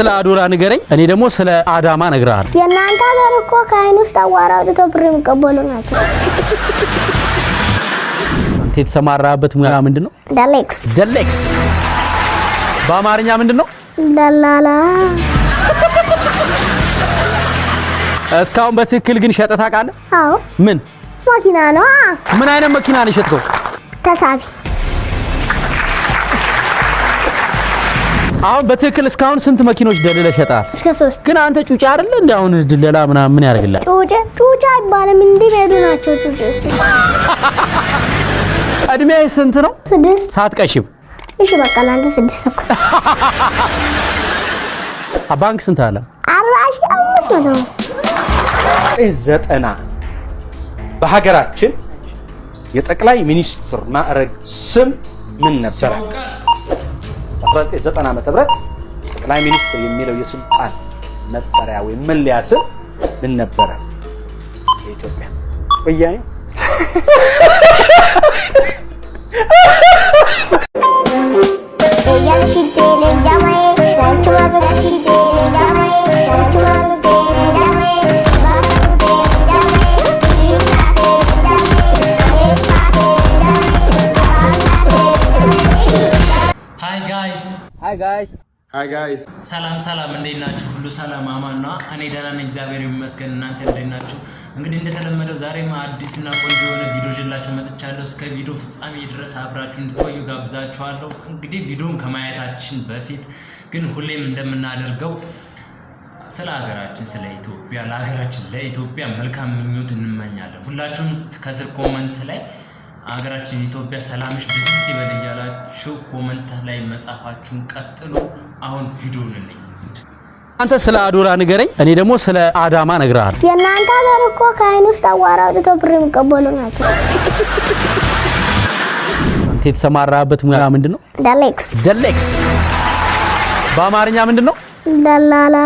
ስለ አዶላ ንገረኝ እኔ ደግሞ ስለ አዳማ ነግራለሁ የናንተ ሀገር እኮ ካይን ውስጥ አዋራው ተብር የሚቀበሉ ናቸው አንተ የተሰማራበት ሙያ ምንድነው ደሌክስ በአማርኛ ምንድነው ደላላ እስካሁን በትክክል ግን ሸጠህ ታውቃለህ አዎ ምን መኪና ነው ምን አይነት መኪና ነው የሸጥከው ተሳቢ አሁን በትክክል እስካሁን ስንት መኪኖች ደልለህ ሸጣል እስከ 3 ግን አንተ ጩጫ አይደለ እንዴ አሁን ድለላ ምን ያርግልህ ጩጫ ይባላል እንዴ ሄዱ ናቸው ጩጫ እድሜ ስንት ነው 6 ሳትቀሽም እሺ በቃ ላንተ 6 እኮ ባንክ ስንት አለ 45 ነው 90 በሀገራችን የጠቅላይ ሚኒስትር ማዕረግ ስም ምን ነበር 1990 ዓመተ ምህረት ጠቅላይ ሚኒስትር የሚለው የስልጣን መጠሪያ ወይ መለያ ስም ምን ነበር የኢትዮጵያ ወያኔ Hi guys ሰላም እንዴት ናችሁ ሁሉ ሰላም አማንና እኔ ደህና ነኝ እግዚአብሔር ይመስገን እናንተ እንዴት ናችሁ እንግዲህ እንደተለመደው ዛሬም አዲስና ቆንጆ የሆነ ቪዲዮ ይዤላችሁ መጥቻለሁ እስከ ቪዲዮ ፍጻሜ ድረስ አብራችሁ እንድትቆዩ ጋብዛችኋለሁ እንግዲህ ቪዲዮን ከማየታችን በፊት ግን ሁሌም እንደምናደርገው ስለ ሀገራችን ስለ ኢትዮጵያ ለሀገራችን ለኢትዮጵያ መልካም ምኞት እንመኛለን ሁላችሁም ከስር ኮሜንት ላይ ሀገራችን ኢትዮጵያ ሰላምሽ ብዝት ይበል እያላችሁ ኮሜንት ላይ መጻፋችሁን ቀጥሉ አሁን ቪዲዮውን እንይ አንተ ስለ አዶላ ንገረኝ እኔ ደግሞ ስለ አዳማ ነግራለሁ የናንተ ሀገር እኮ ካይን ውስጥ አዋራው ተብር የሚቀበሉ ናቸው አንተ የተሰማራበት ሙያ ምንድነው ደሌክስ በአማርኛ ምንድነው ደላላ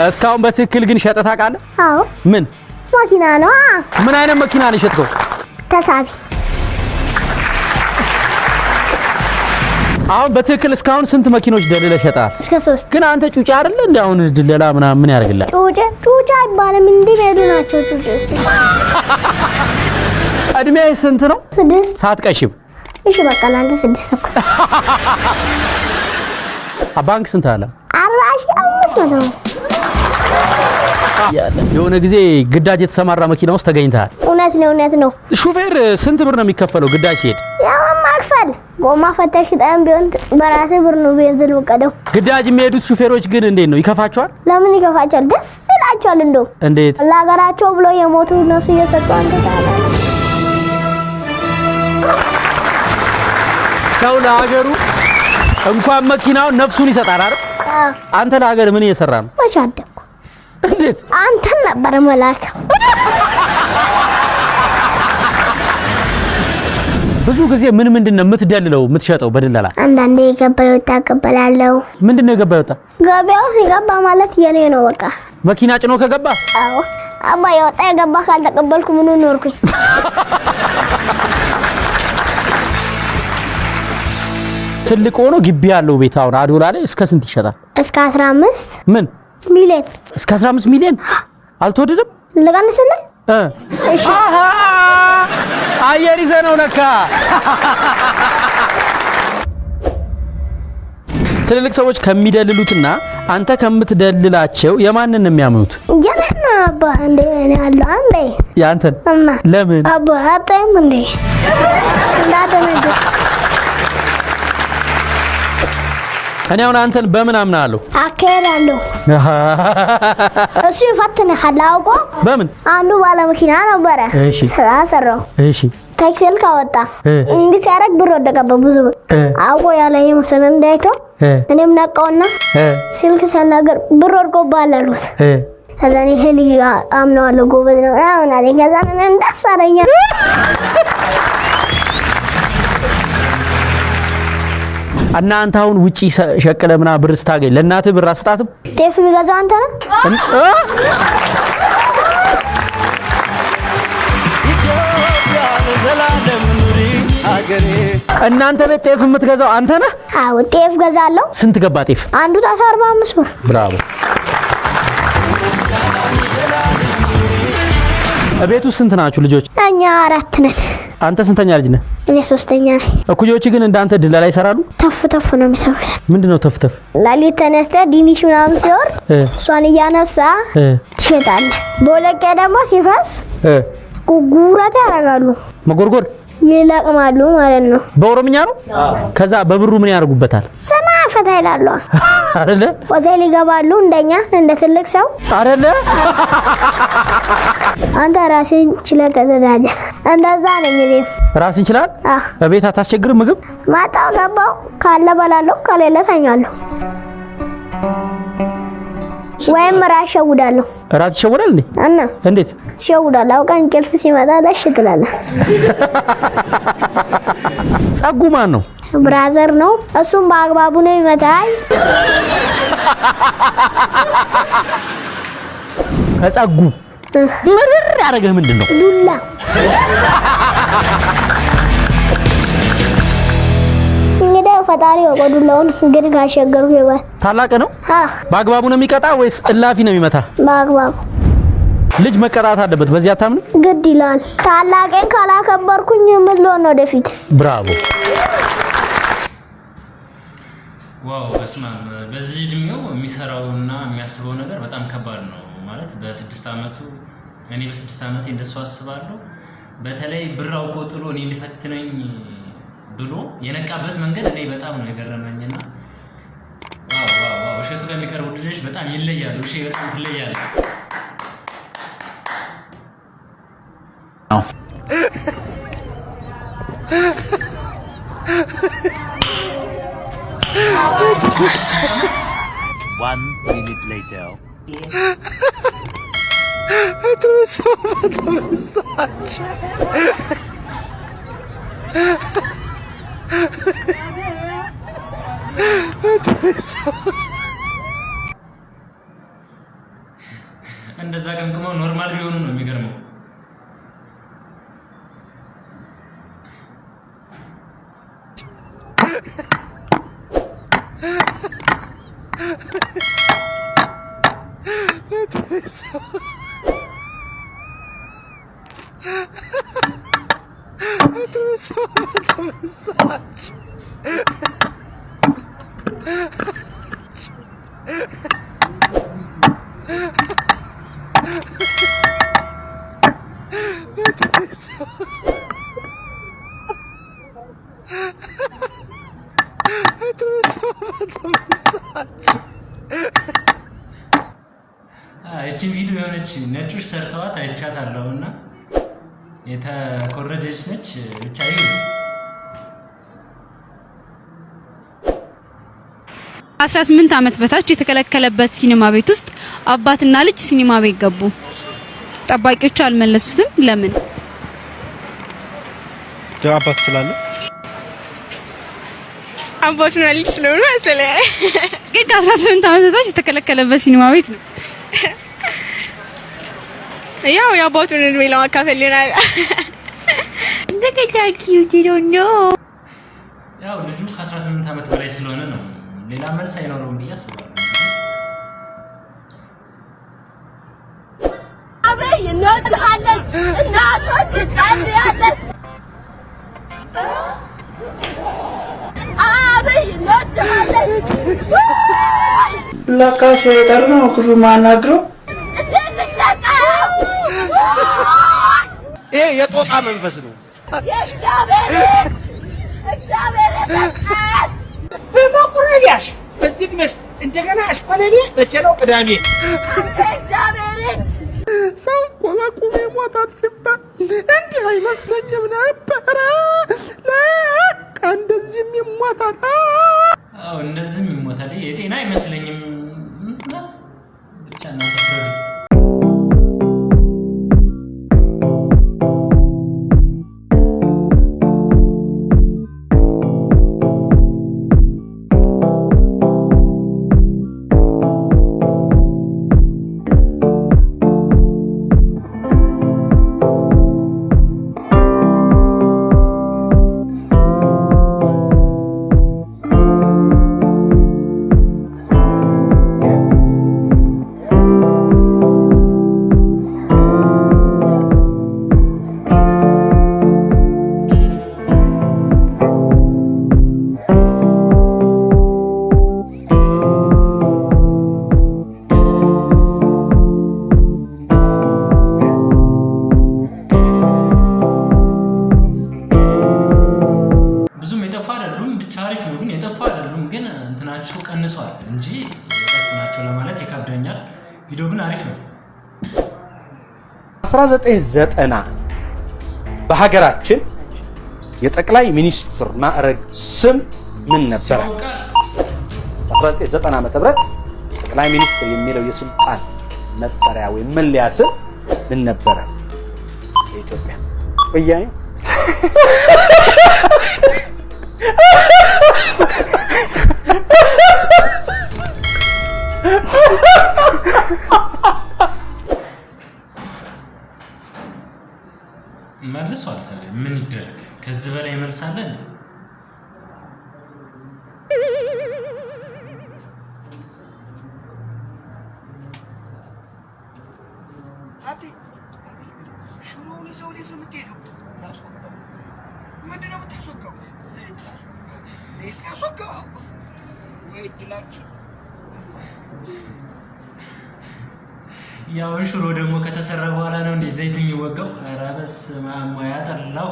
እስካሁን በትክክል ግን ሸጠህ ታውቃለህ አዎ ምን መኪና ነው ምን አይነት መኪና ነው የሸጥከው ተሳቢ አሁን በትክክል እስካሁን ስንት መኪኖች ደልለህ ሸጣል እስከ 3 ግን አንተ ጩጫ አይደለ እንዴ አሁን ድለላ ምን ያርግልህ ጩጫ ይባላል እንዴ ሄዱ ናቸው ጩጫ እድሜ ስንት ነው 6 ሳትቀሽም እሺ በቃ ላንተ 6 እኮ ባንክ ስንት አለ 45 ነው የሆነ ጊዜ ግዳጅ የተሰማራ መኪና ውስጥ ተገኝተሃል እውነት ነው ሹፌር ስንት ብር ነው የሚከፈለው ግዳጅ ሲሄድ ያው ማክፈል ጎማ ፈተሽ ጣም ቢሆን በራሴ ብር ነው ቤንዚን ወቀደው ግዳጅ የሚሄዱት ሹፌሮች ግን እንዴት ነው ይከፋቸዋል ለምን ይከፋቸዋል ደስ ይላቸዋል እንደው እንዴት ለሀገራቸው ብሎ የሞቱ ነፍስ እየሰጡ አንተ ሰው ለሀገሩ እንኳን መኪናው ነፍሱን ይሰጣል አይደል አንተ ለሀገር ምን እየሰራ ነው ወቻደኩ እንዴት አንተ ነበር መላክ ብዙ ጊዜ ምንድነው የምትደልለው የምትሸጠው በድለላ አንዳንዴ ገበያው ተቀበላለው ምንድነው ገበያው ገበያው ሲገባ ማለት የኔ ነው በቃ መኪና ጭኖ ከገባ አዎ አባ የወጣ የገባ ካልተቀበልኩ ምን ኖርኩኝ ትልቅ ሆኖ ግቢ ያለው ቤት አሁን አዶላ ላይ እስከ ስንት ይሸጣል እስከ 15 ምን ሚሊዮን እስከ 15 ሚሊዮን አልተወደደም ለቀንስልህ እሺ አየር ይዘነው ለካ ትልልቅ ሰዎች ከሚደልሉትና አንተ ከምትደልላቸው የማንን ነው የሚያምኑት የኔን አባ እንዴ እኔ አለው አንዴ ያንተን ለምን አባ አጣም እንዴ እንዳደነገ እኔ አሁን አንተን በምን አምናለሁ አከራለሁ እሱ ይፈትንሃል አውቆ በምን አንዱ ባለ መኪና ነበረ ስራ ሰራው እሺ ታክሲል ካወጣ እንግዲህ ሲያረግ ብር ወደቀበት ብዙ አውቆ ያለ የመሰለ እንዳይቶ እኔም ነቀውና ስልክ ሰናገር ብር ወድቆባል አሉት ከዛኔ ሄሊ አምናለሁ ጎበዝ ነው አሁን አለኝ ከዛኔ እንዳሳረኛ እናንተ አሁን ውጪ ሸቀለ ምና ብር ስታገኝ ለእናትህ ብር አስጣትም ጤፍ ቢገዛው አንተ ነው ኢትዮጵያ ለዘላለም ኑሪ ሀገሬ እናንተ ቤት ጤፍ የምትገዛው አንተ ነህ? አዎ ጤፍ ገዛለሁ። ስንት ገባ ጤፍ? አንዱ ጣሳ 45 ብር። ብራቮ። ቤት ውስጥ ስንት ናችሁ ልጆች? እኛ 4 ነን። አንተ ስንተኛ ልጅ ነህ? እኔ 3ኛ ነኝ። እኩዮች ግን እንዳንተ ድለላ ይሰራሉ? ተፍ ተፍ ነው የሚሰሩት። ምንድነው ተፍ ተፍ? ላሊት ተነስተ ዲኒሽ ምናምን ሲወር እሷን እያነሳ ትሸጣለህ። ቦለቄ ደግሞ ሲፈስ ጉጉራት ያደርጋሉ። መጎርጎር ይለቅማሉ ማለት ነው። በኦሮምኛ ነው። ከዛ በብሩ ምን ያደርጉበታል? ሰና ፈታ ይላሉ አይደለ? ሆቴል ይገባሉ እንደኛ እንደ ትልቅ ሰው አይደለ? አንተ ራስህን ችለህ ተደራጀ። እንደዛ ነኝ እኔ። ራስህን ችላል? በቤት አታስቸግርም? ምግብ ማጣው ገባው ካለ በላለሁ ከሌለ ተኛለሁ። ወይም ራስ ሸውዳለሁ። ራስ ይሸውዳል እንዴ? እና እንዴት ሸውዳለሁ? አውቃ እንቅልፍ ሲመጣ ለሽ ትላለህ። ጸጉ ማን ነው? ብራዘር ነው። እሱም በአግባቡ ነው ይመታል። ከጸጉ ምርር ያደረገህ ምንድነው? ዱላ። እንግዲህ ፈጣሪ ወቆዱላውን ግን ካሸገሩ ይባል። ታላቅ ነው። በአግባቡ ነው የሚቀጣ ወይስ እላፊ ነው የሚመታ? በአግባቡ። ልጅ መቀጣት አለበት። በዚህ አታምንም? ግድ ይላል። ታላቄን ካላከበርኩኝ ምን ልሆን ነው ወደፊት? ብራቮ። ዋው በስማም። በዚህ እድሜው የሚሰራውና የሚያስበው ነገር በጣም ከባድ ነው ማለት በ6 አመቱ እኔ በ6 አመቴ እንደሱ አስባለሁ። በተለይ ብር አውቆ ጥሎ እኔ ሊፈትነኝ ብሎ የነቃበት መንገድ እኔ በጣም ነው የገረመኝና ዋው እሸቱ ጋር የሚቀርቡ ልጆች በጣም ይለያሉ። እሺ በጣም ትለያለ። One minute later. It was so massage. እንደዛ ቀምቅመው ኖርማል ቢሆኑ ነው የሚገርመው። እቺን ቪዲዮ የሆነች ነጮች ሰርተዋት አይቻታለሁና የተኮረጀች ነች ብቻ ይሁን። 18 ዓመት በታች የተከለከለበት ሲኒማ ቤት ውስጥ አባትና ልጅ ሲኒማ ቤት ገቡ። ጠባቂዎቹ አልመለሱትም። ለምን? አባት ስላለ አባቱና ልጅ ስለሆነ መሰለኝ። ግን 18 ዓመት በታች የተከለከለበት ሲኒማ ቤት ነው። ያው የአባቱን እድሜ ለማካፈል ይሆናል። ያው ልጁ ከ18 ዓመት በላይ ስለሆነ ነው። ሌላ መልስ አይኖረውም ብዬ አስባለሁ። አበይ እንወድሃለን፣ እናቶች እንጸልያለን። አበይ እንወድሃለን። ለካ ሸይጣን ነው ክፉ ማናግረው። ይሄ የጦጣ መንፈስ ነው። እግዚአብሔር ይሰጣል። በመቁረቢያሽ በዚህ ነሽ እንደገና አሽቆለኔ መቼ ነው? ቅዳሜ። እግዚአብሔር ሰው እኮ በቁሜ ሞታት ሲባል እንዲህ አይመስለኝም ነበረ። ለካ እንደዚህም ይሞታል። አዎ እንደዚህም ይሞታል። የጤና አይመስለኝም ብቻ እናንተ ፍረዱ። ግን እንትናቸው ቀንሷል እንጂ እንትናቸው ለማለት ይከብደኛል። ቪዲዮ ግን አሪፍ ነው። 1990 በሀገራችን የጠቅላይ ሚኒስትር ማዕረግ ስም ምን ነበር? 1990 ዓመተ ምህረት ጠቅላይ ሚኒስትር የሚለው የስልጣን መጠሪያ ወይም መለያ ስም ምን ነበር? የኢትዮጵያ ወያኔ መልሷል። ታዲያ ምን ይደረግ? ከዚህ በላይ መልሳለን? ያው ሽሮ ደግሞ ከተሰራ በኋላ ነው እንዴ ዘይት የሚወጋው? ኧረ በስመ አብ ሙያ ጠላው።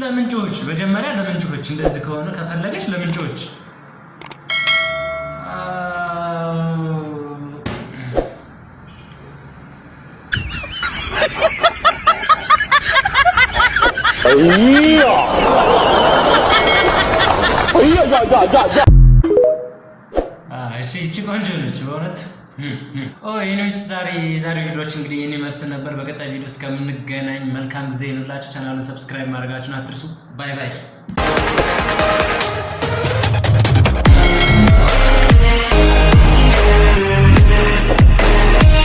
ለምንጮች መጀመሪያ ለምንጮች እንደዚህ ከሆነ ከፈለገች ለምንጮች እቺ ቆንጆ ነች በእውነት። ኤኒዌይስ የዛሬ ቪዲዮዎች እንግዲህ የኔ መልስ ነበር። በቀጣይ ቪዲዮ እስከምንገናኝ መልካም ጊዜ ይሁንላችሁ። ቻናሉን ሰብስክራይብ ማድረጋችሁን አትርሱ። ባይ ባይ።